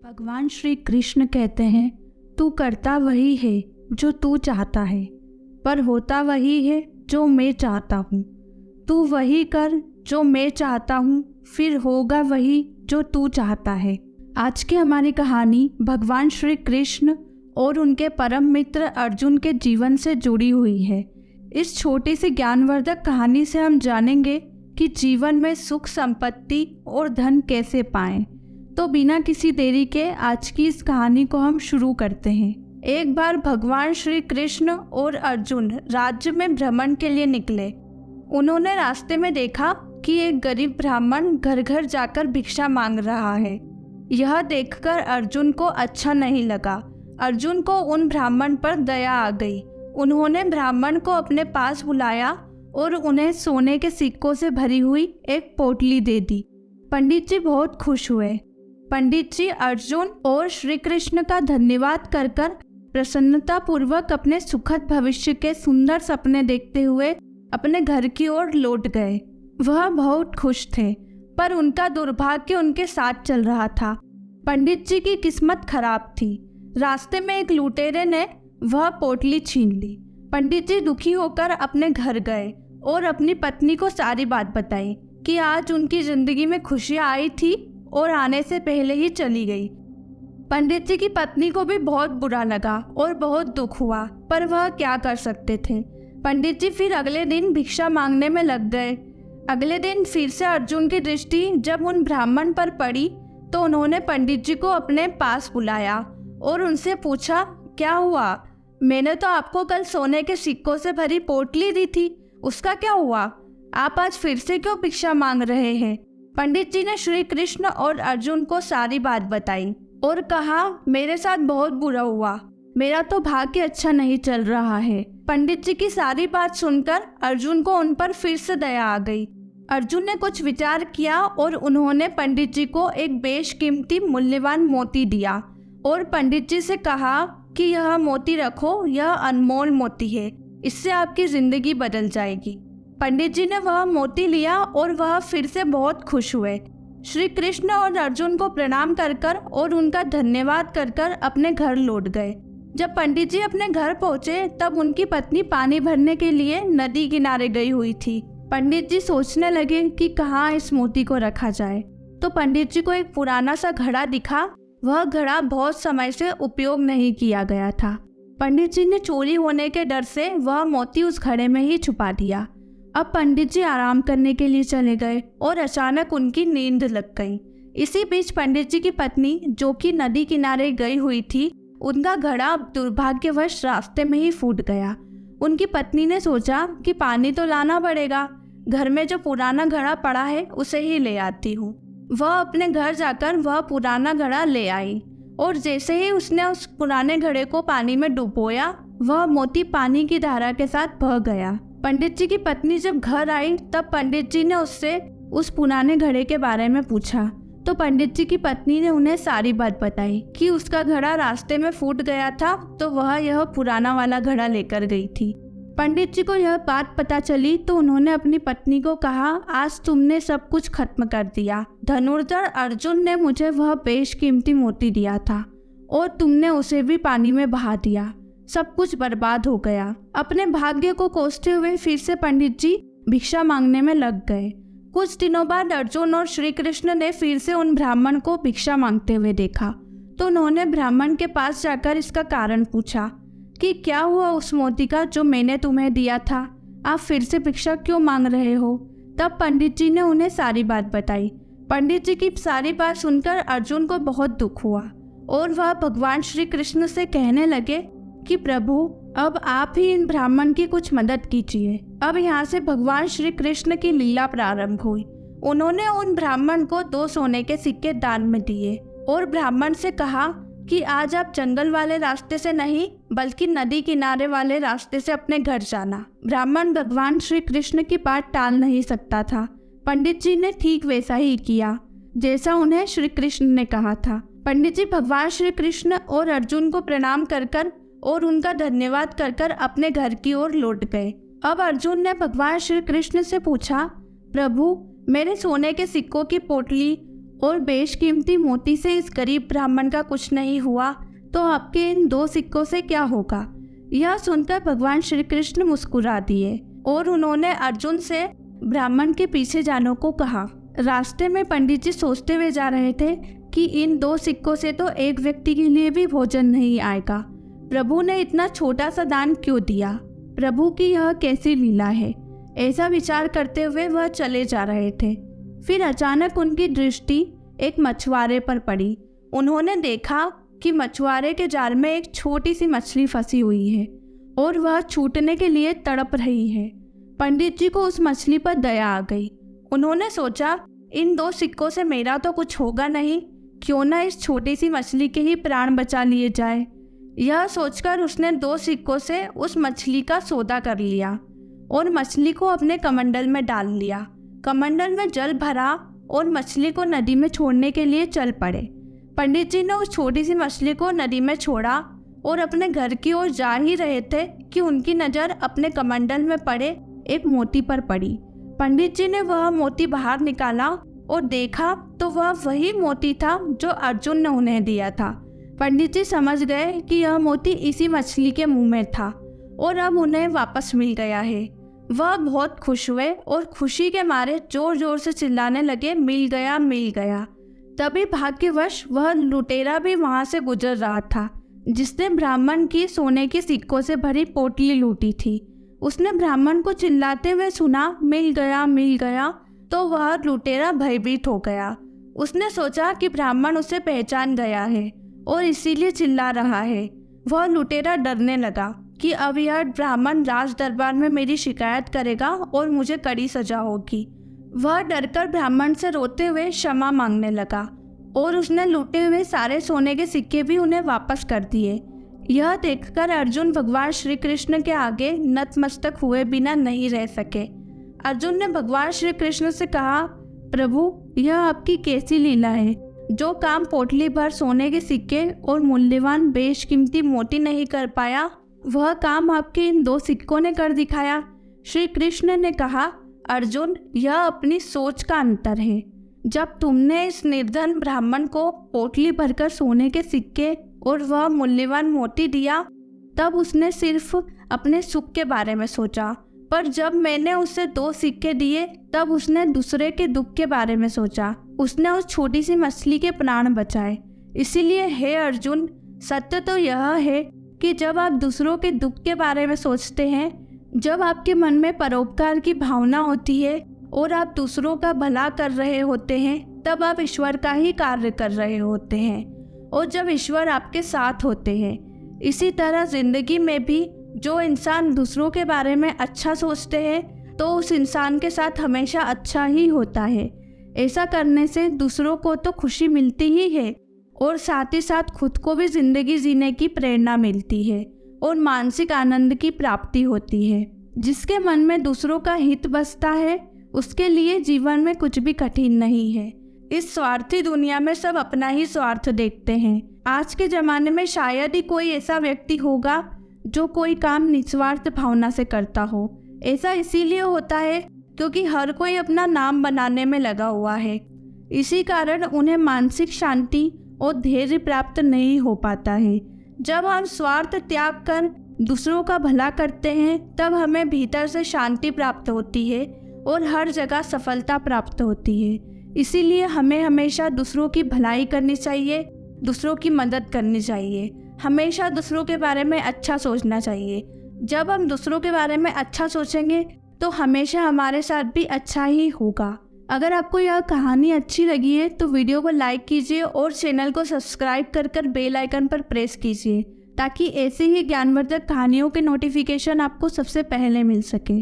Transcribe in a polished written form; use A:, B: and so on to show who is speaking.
A: भगवान श्री कृष्ण कहते हैं, तू करता वही है जो तू चाहता है, पर होता वही है जो मैं चाहता हूँ। तू वही कर जो मैं चाहता हूँ, फिर होगा वही जो तू चाहता है। आज की हमारी कहानी भगवान श्री कृष्ण और उनके परम मित्र अर्जुन के जीवन से जुड़ी हुई है। इस छोटी सी ज्ञानवर्धक कहानी से हम जानेंगे कि जीवन में सुख, संपत्ति और धन कैसे पाएं। तो बिना किसी देरी के आज की इस कहानी को हम शुरू करते हैं। एक बार भगवान श्री कृष्ण और अर्जुन राज्य में भ्रमण के लिए निकले। उन्होंने रास्ते में देखा कि एक गरीब ब्राह्मण घर घर जाकर भिक्षा मांग रहा है। यह देखकर अर्जुन को अच्छा नहीं लगा। अर्जुन को उन ब्राह्मण पर दया आ गई। उन्होंने ब्राह्मण को अपने पास बुलाया और उन्हें सोने के सिक्कों से भरी हुई एक पोटली दे दी। पंडित जी बहुत खुश हुए। पंडित जी अर्जुन और श्री कृष्ण का धन्यवाद कर प्रसन्नता पूर्वक अपने सुखद भविष्य के सुंदर सपने देखते हुए अपने घर की ओर लौट गए। वह बहुत खुश थे, पर उनका दुर्भाग्य उनके साथ चल रहा था। पंडित जी की किस्मत खराब थी। रास्ते में एक लुटेरे ने वह पोटली छीन ली। पंडित जी दुखी होकर अपने घर गए और अपनी पत्नी को सारी बात बताई कि आज उनकी जिंदगी में खुशियाँ आई थी और आने से पहले ही चली गई। पंडित जी की पत्नी को भी बहुत बुरा लगा और बहुत दुख हुआ, पर वह क्या कर सकते थे। पंडित जी फिर अगले दिन भिक्षा मांगने में लग गए। अगले दिन फिर से अर्जुन की दृष्टि जब उन ब्राह्मण पर पड़ी तो उन्होंने पंडित जी को अपने पास बुलाया और उनसे पूछा, क्या हुआ? मैंने तो आपको कल सोने के सिक्कों से भरी पोटली दी थी, उसका क्या हुआ? आप आज फिर से क्यों भिक्षा मांग रहे हैं? पंडित जी ने श्री कृष्ण और अर्जुन को सारी बात बताई और कहा, मेरे साथ बहुत बुरा हुआ, मेरा तो भाग्य अच्छा नहीं चल रहा है। पंडित जी की सारी बात सुनकर अर्जुन को उन पर फिर से दया आ गई। अर्जुन ने कुछ विचार किया और उन्होंने पंडित जी को एक बेशकीमती मूल्यवान मोती दिया और पंडित जी से कहा कि यह मोती रखो, यह अनमोल मोती है, इससे आपकी जिंदगी बदल जाएगी। पंडित जी ने वह मोती लिया और वह फिर से बहुत खुश हुए। श्री कृष्ण और अर्जुन को प्रणाम कर और उनका धन्यवाद कर अपने घर लौट गए। जब पंडित जी अपने घर पहुंचे तब उनकी पत्नी पानी भरने के लिए नदी किनारे गई हुई थी। पंडित जी सोचने लगे कि कहाँ इस मोती को रखा जाए। तो पंडित जी को एक पुराना सा घड़ा दिखा। वह घड़ा बहुत समय से उपयोग नहीं किया गया था। पंडित जी ने चोरी होने के डर से वह मोती उस घड़े में ही छुपा दिया। अब पंडित जी आराम करने के लिए चले गए और अचानक उनकी नींद लग गई। इसी बीच पंडित जी की पत्नी, जो कि नदी किनारे गई हुई थी, उनका घड़ा दुर्भाग्यवश रास्ते में ही फूट गया। उनकी पत्नी ने सोचा कि पानी तो लाना पड़ेगा, घर में जो पुराना घड़ा पड़ा है उसे ही ले आती हूँ। वह अपने घर जाकर वह पुराना घड़ा ले आई और जैसे ही उसने उस पुराने घड़े को पानी में डुबोया, वह मोती पानी की धारा के साथ बह गया। पंडित जी की पत्नी जब घर आई तब पंडित जी ने उससे उस पुराने घड़े के बारे में पूछा। तो पंडित जी की पत्नी ने उन्हें सारी बात बताई कि उसका घड़ा रास्ते में फूट गया था, तो वह यह पुराना वाला घड़ा लेकर गई थी। पंडित जी को यह बात पता चली तो उन्होंने अपनी पत्नी को कहा, आज तुमने सब कुछ खत्म कर दिया। धनुर्धर अर्जुन ने मुझे वह बेशकीमती मोती दिया था और तुमने उसे भी पानी में बहा दिया। सब कुछ बर्बाद हो गया। अपने भाग्य को कोसते हुए फिर से पंडित जी भिक्षा मांगने में लग गए। कुछ दिनों बाद अर्जुन और श्री कृष्ण ने फिर से उन ब्राह्मण को भिक्षा मांगते हुए देखा। तो उन्होंने ब्राह्मण के पास जाकर इसका कारण पूछा कि क्या हुआ उस मोती का जो मैंने तुम्हें दिया था? आप फिर से भिक्षा क्यों मांग रहे हो? तब पंडित जी ने उन्हें सारी बात बताई। पंडित जी की सारी बात सुनकर अर्जुन को बहुत दुख हुआ और वह भगवान श्री कृष्ण से कहने लगे कि प्रभु, अब आप ही इन ब्राह्मण की कुछ मदद कीजिए। अब यहाँ से भगवान श्री कृष्ण की लीला प्रारंभ हुई। उन्होंने उन ब्राह्मण को 2 सोने के सिक्के दान में दिए और ब्राह्मण से कहा कि आज आप जंगल वाले रास्ते से नहीं बल्कि नदी किनारे वाले रास्ते से अपने घर जाना। ब्राह्मण भगवान श्री कृष्ण की बात टाल नहीं सकता था। पंडित जी ने ठीक वैसा ही किया जैसा उन्हें श्री कृष्ण ने कहा था। पंडित जी भगवान श्री कृष्ण और अर्जुन को प्रणाम कर और उनका धन्यवाद कर अपने घर की ओर लौट गए। अब अर्जुन ने भगवान श्री कृष्ण से पूछा, प्रभु, मेरे सोने के सिक्कों की पोटली और बेशकीमती मोती से इस गरीब ब्राह्मण का कुछ नहीं हुआ तो आपके इन 2 सिक्कों से क्या होगा। यह सुनकर भगवान श्री कृष्ण मुस्कुरा दिए और उन्होंने अर्जुन से ब्राह्मण के पीछे जाने को कहा। रास्ते में पंडित जी सोचते हुए जा रहे थे कि इन 2 सिक्कों से तो एक व्यक्ति के लिए भी भोजन नहीं आएगा। प्रभु ने इतना छोटा सा दान क्यों दिया, प्रभु की यह कैसी लीला है। ऐसा विचार करते हुए वह चले जा रहे थे। फिर अचानक उनकी दृष्टि एक मछुआरे पर पड़ी। उन्होंने देखा कि मछुआरे के जाल में एक छोटी सी मछली फंसी हुई है और वह छूटने के लिए तड़प रही है। पंडित जी को उस मछली पर दया आ गई। उन्होंने सोचा इन 2 सिक्कों से मेरा तो कुछ होगा नहीं, क्यों ना इस छोटी सी मछली के ही प्राण बचा लिए जाए। यह सोचकर उसने 2 सिक्कों से उस मछली का सौदा कर लिया और मछली को अपने कमंडल में डाल लिया। कमंडल में जल भरा और मछली को नदी में छोड़ने के लिए चल पड़े। पंडित जी ने उस छोटी सी मछली को नदी में छोड़ा और अपने घर की ओर जा ही रहे थे कि उनकी नज़र अपने कमंडल में पड़े एक मोती पर पड़ी। पंडित जी ने वह मोती बाहर निकाला और देखा तो वह वही मोती था जो अर्जुन ने उन्हें दिया था। पंडित जी समझ गए कि यह मोती इसी मछली के मुंह में था और अब उन्हें वापस मिल गया है। वह बहुत खुश हुए और खुशी के मारे जोर जोर से चिल्लाने लगे, मिल गया मिल गया। तभी भाग्यवश वह लुटेरा भी वहां से गुजर रहा था जिसने ब्राह्मण की सोने के सिक्कों से भरी पोटली लूटी थी। उसने ब्राह्मण को चिल्लाते हुए सुना, मिल गया, तो वह लुटेरा भयभीत हो गया। उसने सोचा कि ब्राह्मण उसे पहचान गया है और इसीलिए चिल्ला रहा है। वह लुटेरा डरने लगा कि अब यह ब्राह्मण राज दरबार में मेरी शिकायत करेगा और मुझे कड़ी सजा होगी। वह डरकर ब्राह्मण से रोते हुए क्षमा मांगने लगा और उसने लूटे हुए सारे सोने के सिक्के भी उन्हें वापस कर दिए। यह देखकर अर्जुन भगवान श्री कृष्ण के आगे नतमस्तक हुए बिना नहीं रह सके। अर्जुन ने भगवान श्री कृष्ण से कहा, प्रभु यह आपकी कैसी लीला है। जो काम पोटली भर सोने के सिक्के और मूल्यवान बेशकीमती मोती नहीं कर पाया, वह काम आपके इन 2 सिक्कों ने कर दिखाया। श्री कृष्ण ने कहा, अर्जुन यह अपनी सोच का अंतर है। जब तुमने इस निर्धन ब्राह्मण को पोटली भरकर सोने के सिक्के और वह मूल्यवान मोती दिया, तब उसने सिर्फ अपने सुख के बारे में सोचा, पर जब मैंने उसे 2 सिक्के दिए तब उसने दूसरे के दुख के बारे में सोचा। उसने उस छोटी सी मछली के प्राण बचाए। इसीलिए हे अर्जुन, सत्य तो यह है कि जब आप दूसरों के दुख के बारे में सोचते हैं, जब आपके मन में परोपकार की भावना होती है और आप दूसरों का भला कर रहे होते हैं, तब आप ईश्वर का ही कार्य कर रहे होते हैं और जब ईश्वर आपके साथ होते हैं। इसी तरह जिंदगी में भी जो इंसान दूसरों के बारे में अच्छा सोचते हैं तो उस इंसान के साथ हमेशा अच्छा ही होता है। ऐसा करने से दूसरों को तो खुशी मिलती ही है और साथ ही साथ खुद को भी जिंदगी जीने की प्रेरणा मिलती है और मानसिक आनंद की प्राप्ति होती है। जिसके मन में दूसरों का हित बसता है उसके लिए जीवन में कुछ भी कठिन नहीं है। इस स्वार्थी दुनिया में सब अपना ही स्वार्थ देखते हैं। आज के ज़माने में शायद ही कोई ऐसा व्यक्ति होगा जो कोई काम निस्वार्थ भावना से करता हो। ऐसा इसीलिए होता है क्योंकि हर कोई अपना नाम बनाने में लगा हुआ है। इसी कारण उन्हें मानसिक शांति और धैर्य प्राप्त नहीं हो पाता है। जब हम स्वार्थ त्याग कर दूसरों का भला करते हैं तब हमें भीतर से शांति प्राप्त होती है और हर जगह सफलता प्राप्त होती है। इसीलिए हमें हमेशा दूसरों की भलाई करनी चाहिए, दूसरों की मदद करनी चाहिए, हमेशा दूसरों के बारे में अच्छा सोचना चाहिए। जब हम दूसरों के बारे में अच्छा सोचेंगे तो हमेशा हमारे साथ भी अच्छा ही होगा। अगर आपको यह कहानी अच्छी लगी है तो वीडियो को लाइक कीजिए और चैनल को सब्सक्राइब कर बेल आइकन पर प्रेस कीजिए ताकि ऐसे ही ज्ञानवर्धक कहानियों के नोटिफिकेशन आपको सबसे पहले मिल सके।